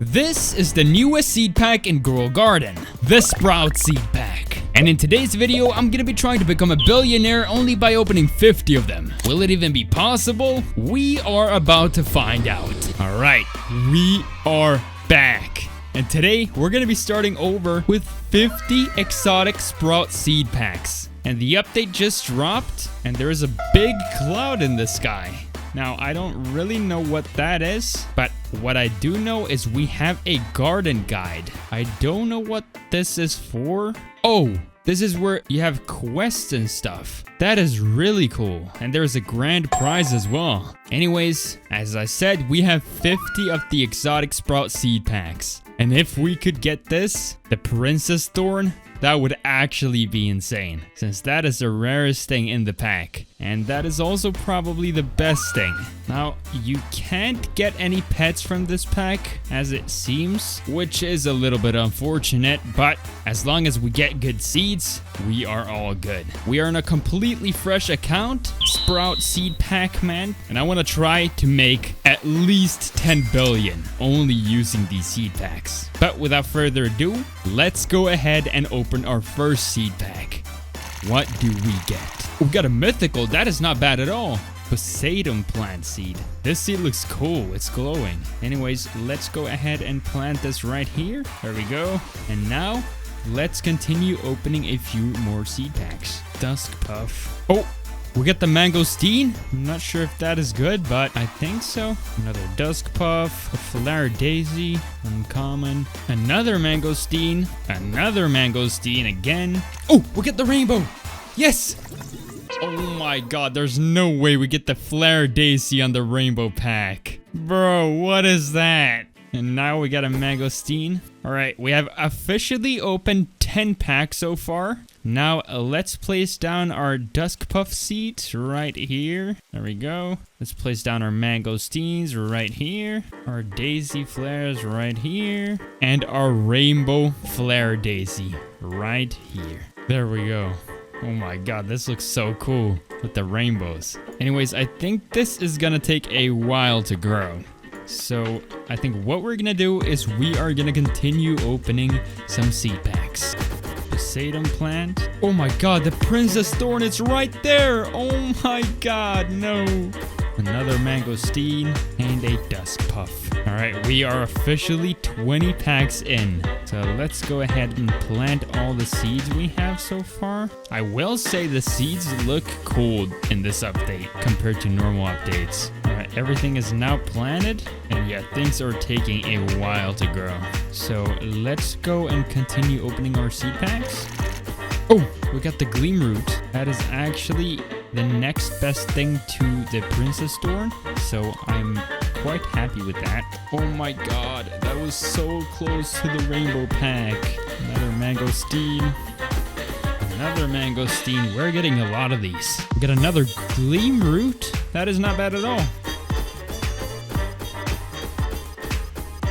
This is the newest seed pack in Grow Garden, the Sprout Seed Pack. And in today's video, I'm gonna be trying to become a billionaire only by opening 50 of them. Will it even be possible? We are about to find out. Alright, we are back. And today, we're gonna be starting over with 50 exotic Sprout Seed Packs. And the update just dropped, and there is a big cloud in the sky. Now, I don't really know what that is, but what I do know is we have a garden guide. I don't know what this is for. Oh, this is where you have quests and stuff. That is really cool. And there's a grand prize as well. Anyways, as I said, we have 50 of the exotic Sprout Seed Packs. And if we could get this, the Princess Thorn, that would actually be insane, since that is the rarest thing in the pack. And that is also probably the best thing. Now, you can't get any pets from this pack, as it seems, which is a little bit unfortunate, but as long as we get good seeds, we are all good. We are on a completely fresh account, Sprout Seed Pack Man, and I want to try to make at least 10 billion only using these seed packs. But without further ado, let's go ahead and open our first seed pack. What do we get? We got a mythical. That is not bad at all. Poseidon plant seed. This seed looks cool. It's glowing. Anyways, let's go ahead and plant this right here. There we go. And now, let's continue opening a few more seed packs. Dusk Puff. Oh, we get the mangosteen. I'm not sure if that is good, but I think so. Another Dusk Puff, a Flower Daisy, uncommon, another mangosteen again. Oh, we get the rainbow. Yes. Oh my god, there's no way we get the Flower Daisy on the rainbow pack. Bro, what is that? And now we got a mangosteen. Alright, we have officially opened 10 packs so far. Now, let's place down our Dusk Puff seeds right here. There we go. Let's place down our mangosteens right here. Our daisy flares right here. And our rainbow flare daisy right here. There we go. Oh my god, this looks so cool with the rainbows. Anyways, I think this is gonna take a while to grow. So I think what we're gonna do is we are gonna continue opening some seed packs. Poseidon plant. Oh my god, the Princess Thorn is right there. Oh my god, no. Another mangosteen and a Dusk Puff. Alright, we are officially 20 packs in. So let's go ahead and plant all the seeds we have so far. I will say the seeds look cool in this update compared to normal updates. Alright, everything is now planted. And yeah, things are taking a while to grow. So let's go and continue opening our seed packs. Oh, we got the Gleam Root. That is actually the next best thing to the Princess Thorn. So I'm quite happy with that. Oh my god, that was so close to the rainbow pack. Another mangosteen. Another mangosteen. We're getting a lot of these. We got another Gleam Root. That is not bad at all.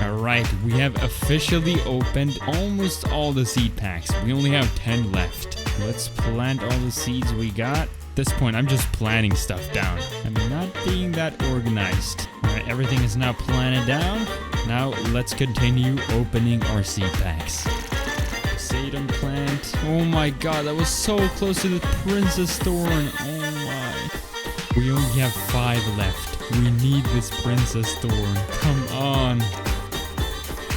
Alright, we have officially opened almost all the seed packs. We only have 10 left. Let's plant all the seeds we got. At this point, I'm just planting stuff down. I'm not being that organized. Alright, everything is now planted down. Now, let's continue opening our seed packs. Poseidon plant. Oh my god, that was so close to the Princess Thorn. Oh my. We only have 5 left. We need this Princess Thorn. Come on.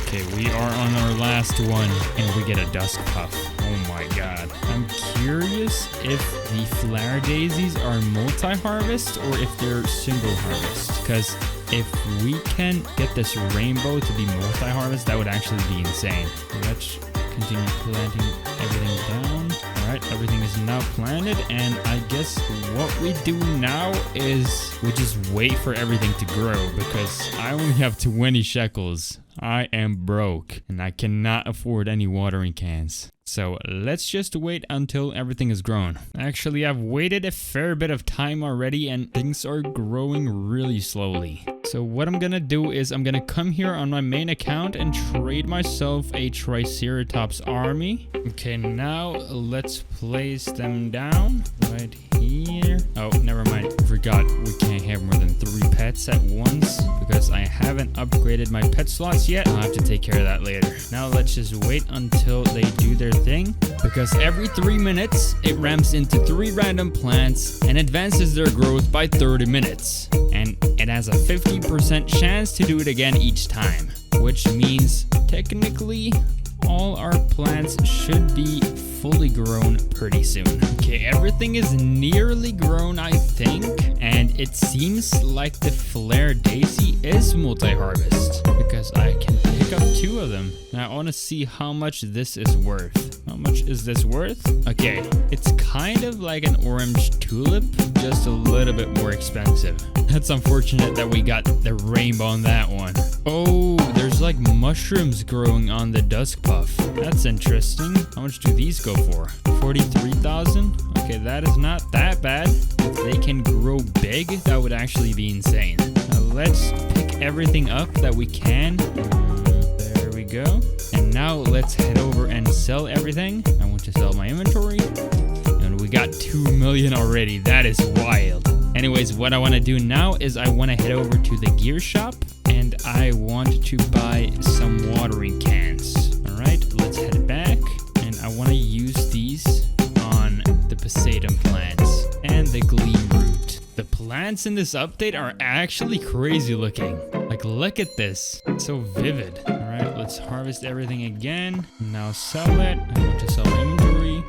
Okay, we are on our last one, and we get a Dusk Puff. Oh my god. I'm curious if the Flower Daisies are multi-harvest or if they're single harvest. Because if we can get this rainbow to be multi-harvest, that would actually be insane. Let's continue planting everything down. Alright, everything is now planted, and I guess what we do now is we just wait for everything to grow, because I only have 20 shekels. I am broke, and I cannot afford any watering cans. So let's just wait until everything is grown. Actually, I've waited a fair bit of time already, and things are growing really slowly. So what I'm gonna do is I'm gonna come here on my main account and trade myself a Triceratops army. Okay, now let's place them down right here. Oh, never mind. forgot we can't have more than 3 pets at once because I haven't upgraded my pet slots yet. I'll have to take care of that later. Now let's just wait until they do their thing, because every 3 minutes it ramps into 3 random plants and advances their growth by 30 minutes. And it has a 50% chance to do it again each time, which means technically all our plants should be fully grown pretty soon. Okay, everything is nearly grown, I think, and it seems like the flare daisy is multi-harvest because I can pick up 2 of them. Now I want to see how much this is worth. How much is this worth? Okay, it's kind of like an orange tulip, just a little bit more expensive. That's unfortunate that we got the rainbow on that one. Oh, there's like mushrooms growing on the dusk puff. That's interesting. How much do these go for? 43,000? Okay, that is not that bad. If they can grow big, that would actually be insane. Now let's pick everything up that we can. There we go. And now let's head over and sell everything. I want to sell my inventory. And we got 2 million already. That is wild. Anyways, what I want to do now is I want to head over to the gear shop and I want to buy some watering cans. All right, let's head back, and I want to use these on the Poseidon plants and the gleam root. The plants in this update are actually crazy looking. Like, look at this. It's so vivid. All right, let's harvest everything again. Now sell it. I want to sell my inventory.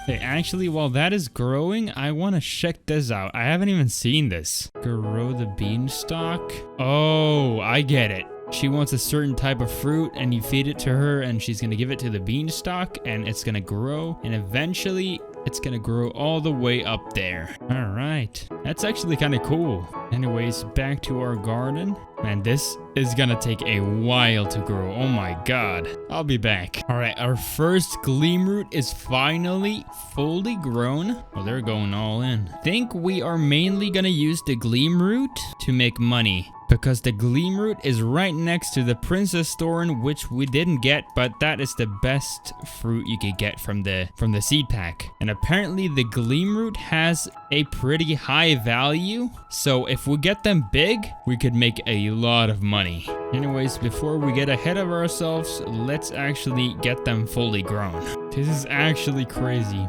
Okay, actually, while that is growing, I want to check this out. I haven't even seen this. Grow the beanstalk. Oh, I get it. She wants a certain type of fruit and you feed it to her and she's going to give it to the beanstalk and it's going to grow and eventually it's going to grow all the way up there. All right. That's actually kind of cool. Anyways, back to our garden. Man, this is going to take a while to grow. Oh my God. I'll be back. All right. Our first gleam root is finally fully grown. Well, they're going all in. I think we are mainly going to use the gleam root to make money, because the gleam root is right next to the princess thorn, which we didn't get, but that is the best fruit you could get from the seed pack. And apparently the gleam root has a pretty high value, so if we get them big, we could make a lot of money. Anyways, before we get ahead of ourselves, let's actually get them fully grown. This is actually crazy.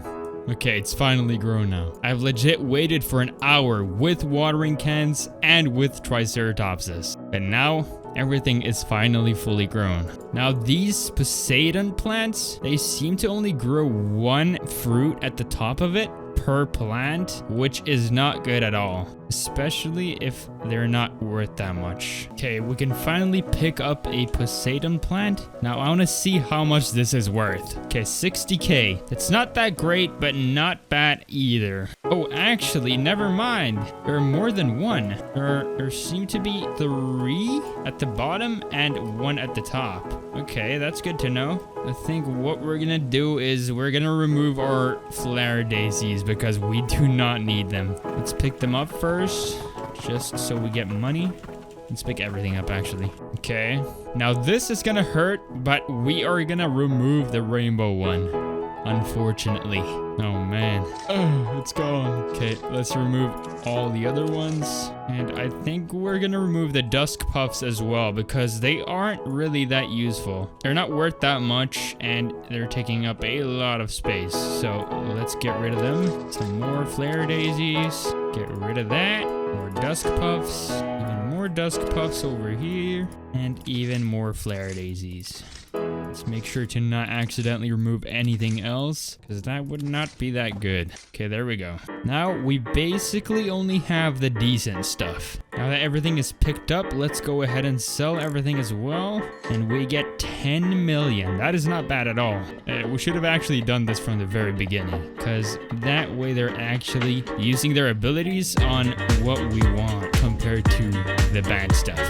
Okay, it's finally grown now. I've legit waited for an hour with watering cans and with triceratopses. And now, everything is finally fully grown. Now, these Poseidon plants, they seem to only grow 1 fruit at the top of it per plant, which is not good at all, especially if they're not worth that much. Okay, we can finally pick up a Poseidon plant. Now I want to see how much this is worth. Okay, 60k. It's not that great, but not bad either. Oh, actually, never mind. There are more than 1. There seem to be 3 at the bottom and 1 at the top. Okay, that's good to know. I think what we're gonna do is we're gonna remove our flare daisies because we do not need them. Let's pick them up first, just so we get money. Let's pick everything up, actually. Okay, now this is gonna hurt, but we are gonna remove the rainbow one, unfortunately. Oh man, it's gone. Okay, let's remove all the other ones. And I think we're gonna remove the dusk puffs as well because they aren't really that useful. They're not worth that much and they're taking up a lot of space. So let's get rid of them. Some more flare daisies. Get rid of that. More dusk puffs. Even more dusk puffs over here. And even more flare daisies. Let's make sure to not accidentally remove anything else, because that would not be that good. Okay, there we go. Now we basically only have the decent stuff. Now that everything is picked up, let's go ahead and sell everything as well. And we get 10 million. That is not bad at all. We should have actually done this from the very beginning, because that way they're actually using their abilities on what we want compared to the bad stuff.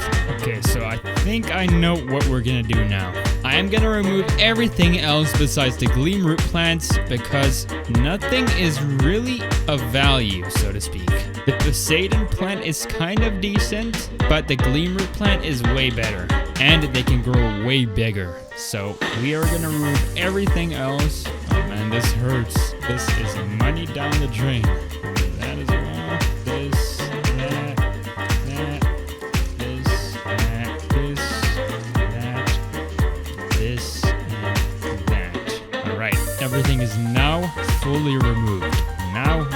Okay, so I think I know what we're gonna do now. I am gonna remove everything else besides the gleam root plants because nothing is really of value, so to speak. The Poseidon plant is kind of decent, but the gleam root plant is way better and they can grow way bigger. So we are gonna remove everything else. Oh man, this hurts. This is money down the drain. That as well. everything is now fully removed. Now we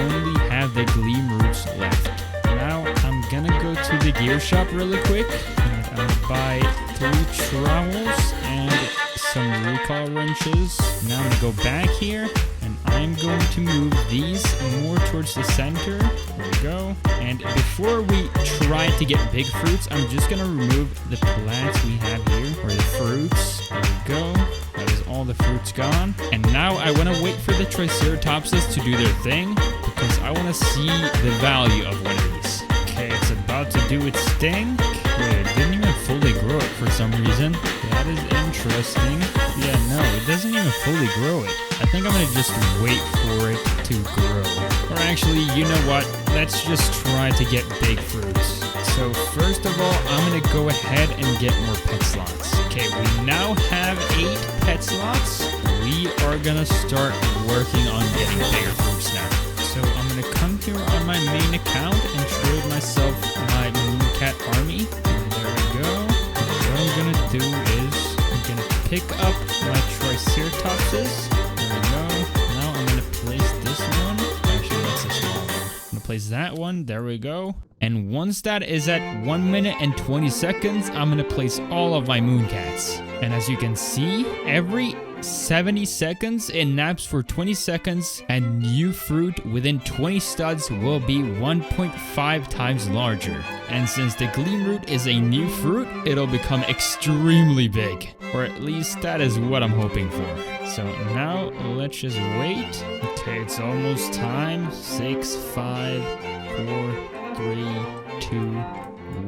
only have the gleam roots left. Now I'm gonna go to the gear shop really quick and I'll buy 3 trowels and some recall wrenches. Now I'm gonna go back here and I'm going to move these more towards the center. There we go. And before we try to get big fruits, I'm just gonna remove the plants we have here, or the fruits. There we go. That is all the fruits gone. And now I want to wait for the triceratopses to do their thing, because I want to see the value of one of these. Okay, it's about to do its thing. Wait, it didn't even fully grow it for some reason. That is interesting. Yeah, no, it doesn't even fully grow it. I think I'm going to just wait for it to grow. Or actually, you know what? Let's just try to get big fruits. So first of all, I'm going to go ahead and get more pet slots. Okay, we now have 8 pet slots. We are going to start working on getting bigger fruits now. So I'm going to come here on my main account and trade myself my mooncat army. And there we go. And what I'm going to do is I'm going to pick up my triceratopses. There we go. Now I'm going to place this one. Actually, that's a small one. I'm going to place that one. There we go. And once that is at 1 minute and 20 seconds, I'm going to place all of my mooncats. And as you can see, every 70 seconds, it naps for 20 seconds, and new fruit within 20 studs will be 1.5 times larger. And since the gleam root is a new fruit, it'll become extremely big. Or at least that is what I'm hoping for. So now let's just wait. Okay, it's almost time. 6, 5, 4, 3, 2,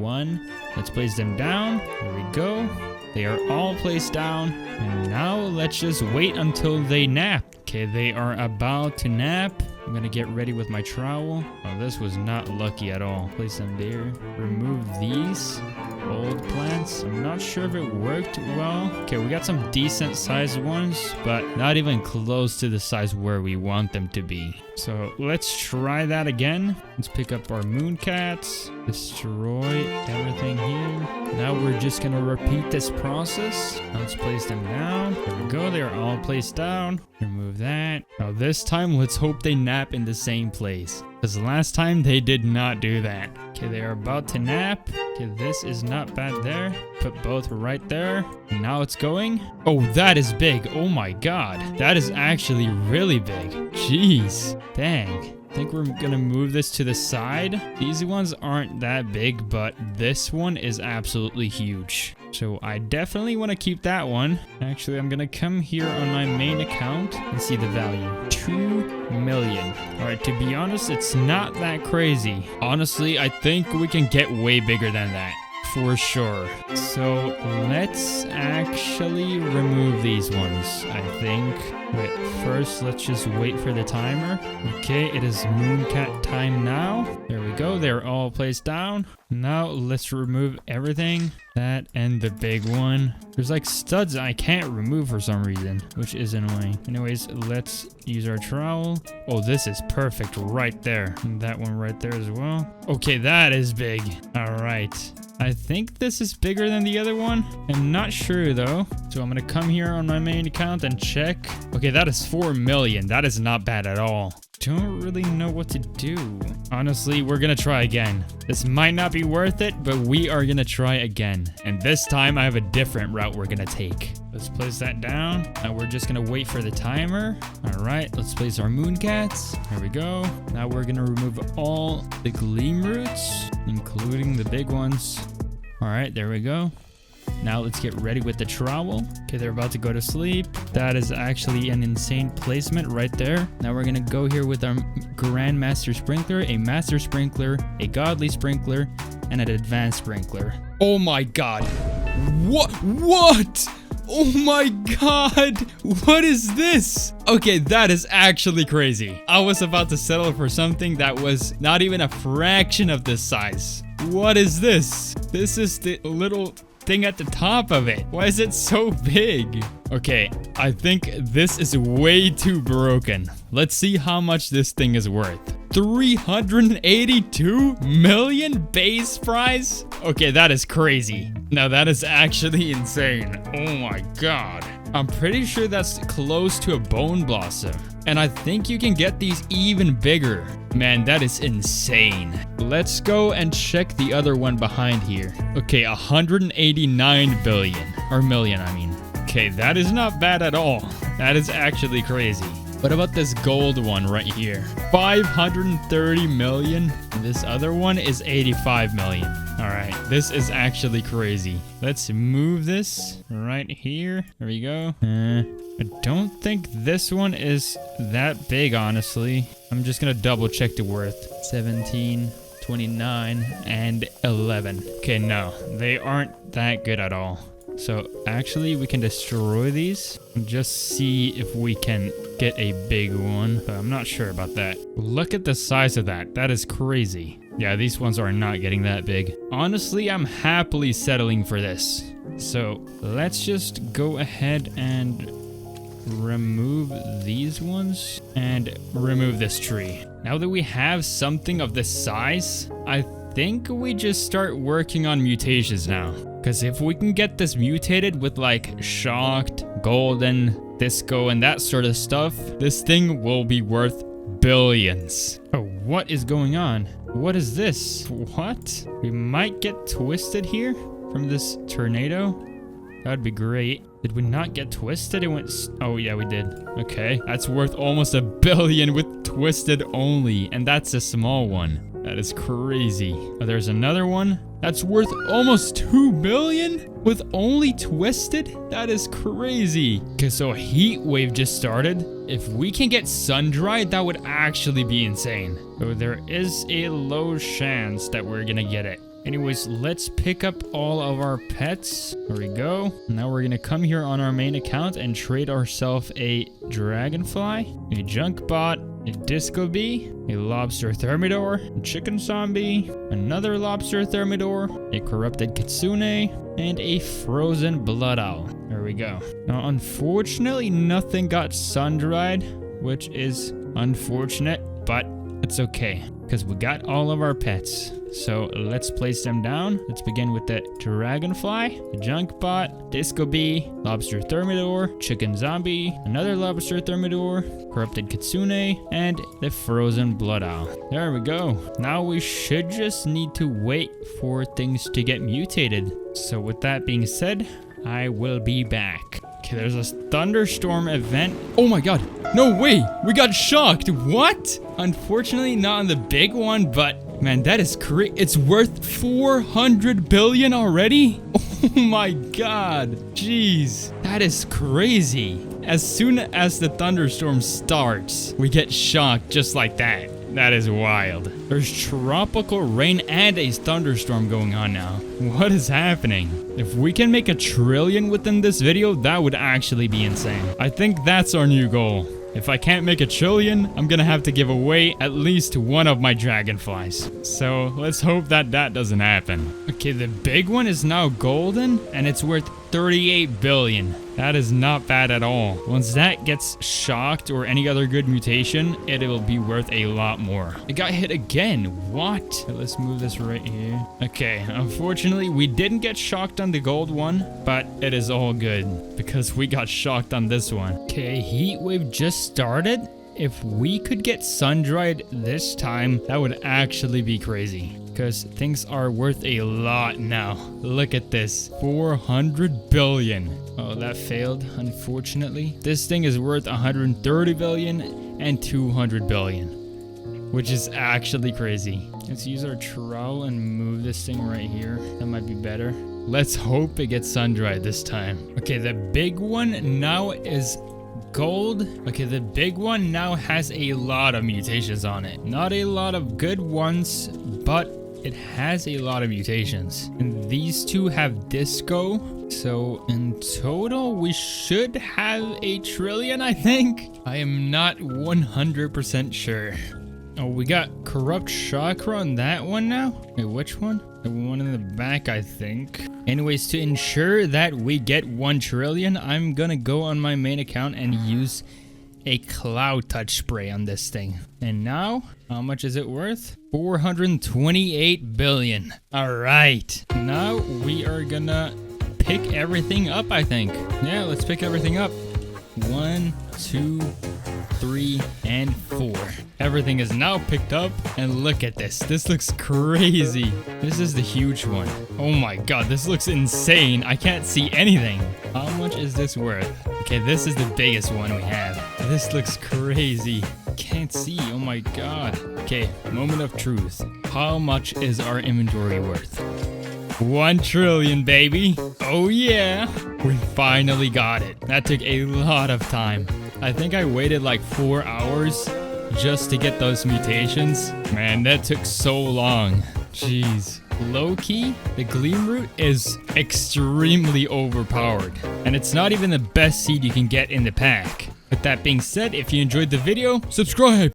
1. Let's place them down. There we go. They are all placed down. And now let's just wait until they nap. Okay, they are about to nap. I'm gonna get ready with my trowel. Oh, this was not lucky at all. Place them there. Remove these old plants. I'm not sure if it worked well. Okay, we got some decent sized ones, but not even close to the size where we want them to be. So let's try that again. Let's pick up our mooncats, destroy everything here. Now we're just gonna repeat this process. Now let's place them down. There we go, they are all placed down. Remove that. Now this time, let's hope they nap in the same place, because last time they did not do that. Okay, they are about to nap. Okay, this is not bad there. Put both right there. And now it's going. Oh, that is big. Oh my god. That is actually really big. Jeez. Dang. I think we're gonna move this to the side. These ones aren't that big, but this one is absolutely huge. So I definitely want to keep that one. Actually, I'm gonna come here on my main account and see the value. 2 million. All right, to be honest, it's not that crazy. Honestly, I think we can get way bigger than that. For sure. So let's actually remove these ones, I think. Wait, first let's just wait for the timer. Okay, it is mooncat time now. There we go, they're all placed down. Now let's remove everything. That and the big one. There's like studs I can't remove for some reason, which is annoying. Anyways, let's use our trowel. Oh, this is perfect right there. And that one right there as well. Okay, that is big. All right. I think this is bigger than the other one. I'm not sure though. So I'm gonna come here on my main account and check. Okay, that is 4 million. That is not bad at all. Don't really know what to do. Honestly, we're gonna try again. This might not be worth it, but we are gonna try again. And this time I have a different route we're gonna take. Let's place that down. Now we're just gonna wait for the timer. All right, let's place our mooncats. There we go. Now we're gonna remove all the gleam roots, including the big ones. All right, there we go. Now let's get ready with the trowel. Okay, they're about to go to sleep. That is actually an insane placement right there. Now we're gonna go here with our Grandmaster Sprinkler, a Master Sprinkler, a Godly Sprinkler, and an Advanced Sprinkler. Oh my god. What? Oh my god. What is this? Okay, that is actually crazy. I was about to settle for something that was not even a fraction of this size. What is this? This is the little thing at the top of it. Why is it so big? Okay, I think this is way too broken. Let's see how much this thing is worth. 382 million base price? Okay, that is crazy. Now that is actually insane. Oh my god. I'm pretty sure that's close to a bone blossom. And I think you can get these even bigger. Man, that is insane. Let's go and check the other one behind here. Okay, 189 billion. Or million, I mean. Okay, that is not bad at all. That is actually crazy. What about this gold one right here? 530 million. This other one is 85 million. All right, this is actually crazy. Let's move this right here. There we go. I don't think this one is that big, honestly. I'm just gonna double check the worth. 17, 29, and 11. Okay, no, they aren't that good at all. So actually we can destroy these and just see if we can get a big one. But I'm not sure about that. Look at the size of that. That is crazy. Yeah, these ones are not getting that big. Honestly, I'm happily settling for this. So let's just go ahead and remove these ones and remove this tree. Now that we have something of this size, I think we just start working on mutations now. Because if we can get this mutated with like shocked, golden, disco, and that sort of stuff, this thing will be worth billions. Oh, what is going on? What is this? What? We might get twisted here from this tornado. That would be great. Did we not get twisted? It went... Oh, yeah, we did. Okay. That's worth almost $1 billion with twisted only. And that's a small one. That is crazy. Oh, there's another one. That's worth almost $2 billion with only twisted? That is crazy. Okay, so a heat wave just started. If we can get sun-dried, that would actually be insane. So there is a low chance that we're gonna get it. Anyways, let's pick up all of our pets. There we go. Now we're gonna come here on our main account and trade ourselves a dragonfly, a junk bot, a disco bee, a lobster thermidor, a chicken zombie, another lobster thermidor, a corrupted kitsune, and a frozen blood owl. There we go. Now, unfortunately, nothing got sun-dried, which is unfortunate, but it's okay because we got all of our pets. So let's place them down. Let's begin with the dragonfly, the junk bot, disco bee, lobster thermidor, chicken zombie, another lobster thermidor, corrupted kitsune, and the frozen blood owl. There we go. Now we should just need to wait for things to get mutated. So with that being said, I will be back. Okay, there's a thunderstorm event. Oh my god. No way. We got shocked. What? Unfortunately, not on the big one, but man, that is crazy. It's worth 400 billion already? Oh my god. Jeez. That is crazy. As soon as the thunderstorm starts, we get shocked just like that. That is wild. There's tropical rain and a thunderstorm going on now. What is happening? If we can make 1 trillion within this video, that would actually be insane. I think that's our new goal. If I can't make 1 trillion, I'm gonna have to give away at least one of my dragonflies. So let's hope that that doesn't happen. Okay, the big one is now golden and it's worth 38 billion. That is not bad at all. Once that gets shocked or any other good mutation, it will be worth a lot more. It got hit again. What? Let's move this right here. Okay, unfortunately, we didn't get shocked on the gold one, but it is all good because we got shocked on this one. Okay, heat wave just started. If we could get sun-dried this time, that would actually be crazy. Because things are worth a lot now. Look at this. 400 billion. Oh, that failed, unfortunately. This thing is worth 130 billion and 200 billion. Which is actually crazy. Let's use our trowel and move this thing right here. That might be better. Let's hope it gets sun-dried this time. Okay, the big one now is gold. Okay, the big one now has a lot of mutations on it. Not a lot of good ones, but it has a lot of mutations. And these two have disco. So in total, we should have 1 trillion, I think. I am not 100% sure. Oh, we got corrupt chakra on that one now. Wait, which one? The one in the back, I think. Anyways, to ensure that we get 1 trillion, I'm gonna go on my main account and use a cloud touch spray on this thing. And now, how much is it worth? 428 billion. All right. Now we are gonna pick everything up, I think. Yeah, let's pick everything up. 1, 2, 3, and 4. Everything is now picked up, and look at this. This looks crazy. This is the huge one. Oh my god, this looks insane. I can't see anything. How much is this worth? Okay, this is the biggest one we have. This looks crazy. Can't see. Oh my god. Okay, moment of truth. How much is our inventory worth? 1 trillion, baby. Oh yeah. We finally got it. That took a lot of time. I think I waited like 4 hours just to get those mutations. Man, that took so long. Jeez. Low-key, the gleam root is extremely overpowered. And it's not even the best seed you can get in the pack. With that being said, if you enjoyed the video, subscribe.